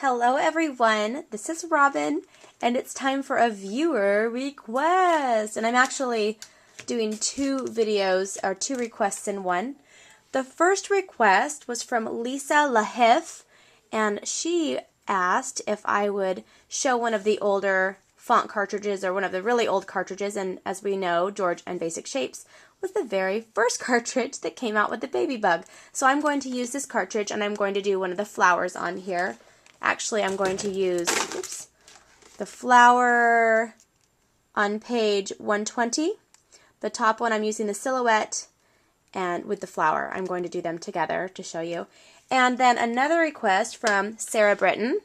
Hello everyone, this is Robin, and it's time for a viewer request. And I'm actually doing two videos, or two requests in one. The first request was from Lisa Lahef, and she asked if I would show one of the older font cartridges, or one of the really old cartridges, and as we know, George and Basic Shapes was the very first cartridge that came out with the baby bug. So I'm going to use this cartridge, and I'm going to do one of the flowers on here. Actually, I'm going to use the flower on page 120. The top one, I'm using the silhouette, and with the flower, I'm going to do them together to show you. And then another request from Sarah Britton.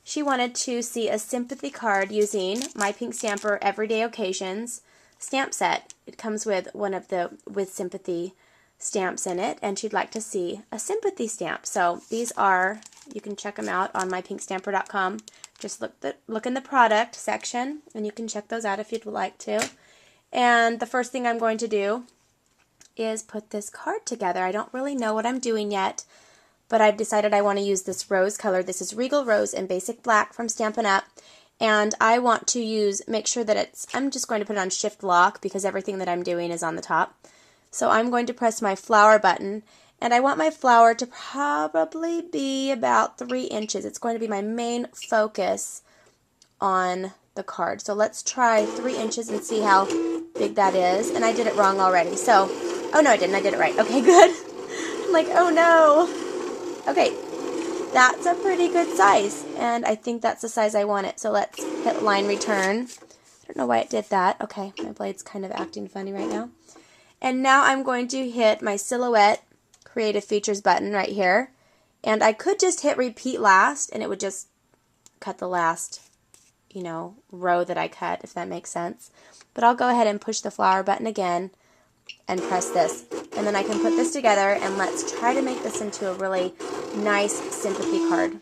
She wanted to see a sympathy card using My Pink Stamper Everyday Occasions stamp set. It comes with one of the With Sympathy stamps in it, and she'd like to see a sympathy stamp. So these are, you can check them out on mypinkstamper.com. Just look in the product section, and you can check those out if you'd like to. And the first thing I'm going to do is put this card together. I don't really know what I'm doing yet, but I've decided I want to use this rose color. This is Regal Rose in Basic Black from Stampin' Up. And I want to make sure that it's, I'm just going to put it on Shift Lock because everything that I'm doing is on the top. So I'm going to press my flower button, and I want my flower to probably be about 3 inches. It's going to be my main focus on the card. So let's try 3 inches and see how big that is. And I did it wrong already. So, oh no I didn't, I did it right. Okay, good. I'm like, oh no. Okay, that's a pretty good size, and I think that's the size I want it. So let's hit line return. I don't know why it did that. Okay, my blade's kind of acting funny right now. And now I'm going to hit my silhouette creative features button right here. And I could just hit repeat last, and it would just cut the last, row that I cut, if that makes sense. But I'll go ahead and push the flower button again and press this. And then I can put this together, and let's try to make this into a really nice sympathy card.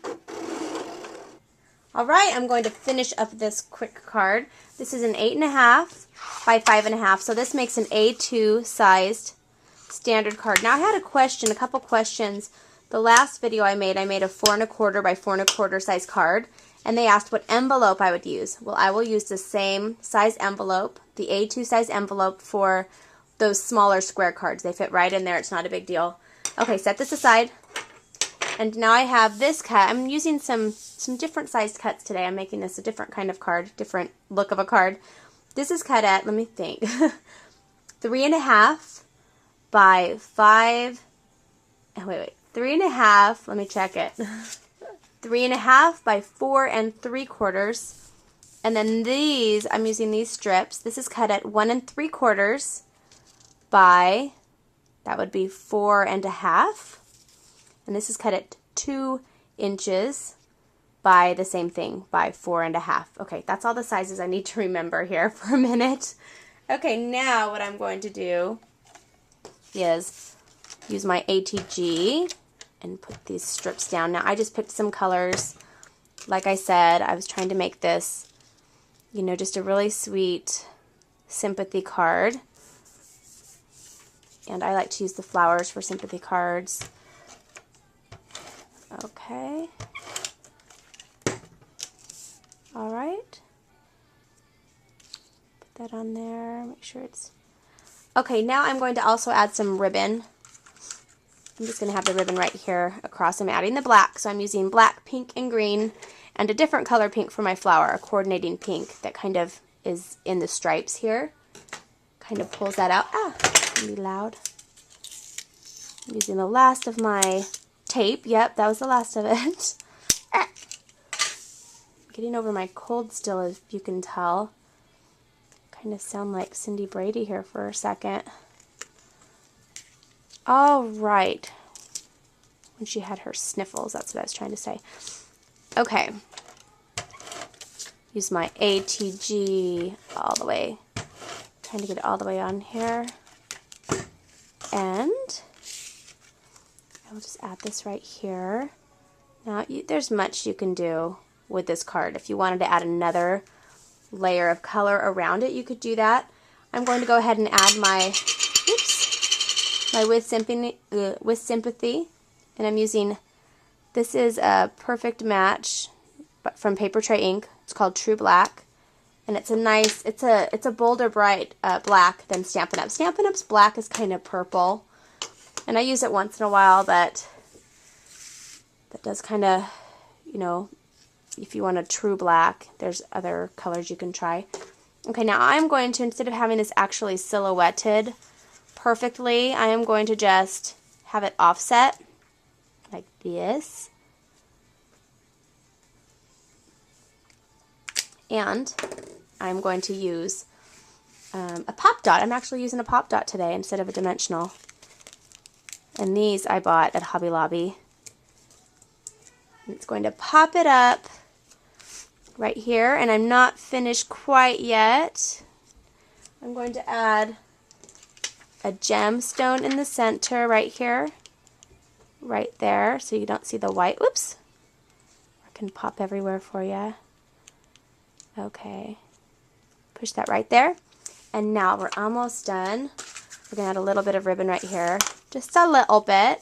Alright, I'm going to finish up this quick card. This is an 8.5 by 5.5, so this makes an A2 sized standard card. Now I had a couple questions. The last video I made a 4.25 by 4.25 size card, and they asked what envelope I would use. Well, I will use the same size envelope, the A2 size envelope for those smaller square cards. They fit right in there. It's not a big deal. Okay, set this aside. And now I have this cut. I'm using some different sized cuts today. I'm making this a different kind of card, different look of a card. This is cut at, let me think, 3.5 by 5, wait, 3.5, let me check it. 3.5 by 4 3/4. And then these, I'm using these strips. This is cut at 1 3/4 by, that would be 4.5. And this is cut at 2 inches by the same thing, by 4.5. Okay, that's all the sizes I need to remember here for a minute. Okay, now what I'm going to do is use my ATG and put these strips down. Now I just picked some colors. Like I said, I was trying to make this, just a really sweet sympathy card. And I like to use the flowers for sympathy cards. Okay. Alright. Put that on there. Make sure it's... Okay, now I'm going to also add some ribbon. I'm just going to have the ribbon right here across. I'm adding the black, so I'm using black, pink, and green, and a different color pink for my flower, a coordinating pink that kind of is in the stripes here. Kind of pulls that out. Ah, it's going to be loud. I'm using the last of my tape. Yep, that was the last of it. Getting over my cold still, as you can tell. Kind of sound like Cindy Brady here for a second. All right. When she had her sniffles, that's what I was trying to say. Okay. Use my ATG all the way. Trying to get it all the way on here. And I'll just add this right here. Now, there's much you can do with this card. If you wanted to add another layer of color around it, you could do that. I'm going to go ahead and add my With Sympathy, and I'm using, this is a perfect match from Paper Tray Ink. It's called True Black. And it's a nice, it's a bolder bright black than Stampin' Up. Stampin' Up's black is kind of purple. And I use it once in a while, but that does kind of, you know, if you want a true black, there's other colors you can try. Okay, now I'm going to, instead of having this actually silhouetted perfectly, I am going to just have it offset like this. And I'm going to use a pop dot. I'm actually using a pop dot today instead of a dimensional. And these I bought at Hobby Lobby. And it's going to pop it up right here, and I'm not finished quite yet. I'm going to add a gemstone in the center right here, right there, so you don't see the white. Oops! I can pop everywhere for you. Okay. Push that right there. And now we're almost done. We're going to add a little bit of ribbon right here. Just a little bit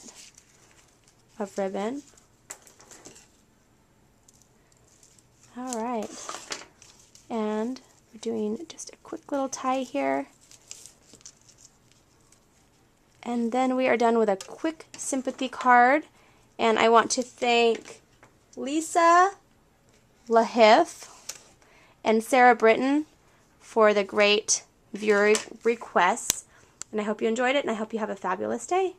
of ribbon. Alright, and we're doing just a quick little tie here, and then we are done with a quick sympathy card. And I want to thank Lisa LaHiff and Sarah Britton for the great viewer requests, and I hope you enjoyed it, and I hope you have a fabulous day.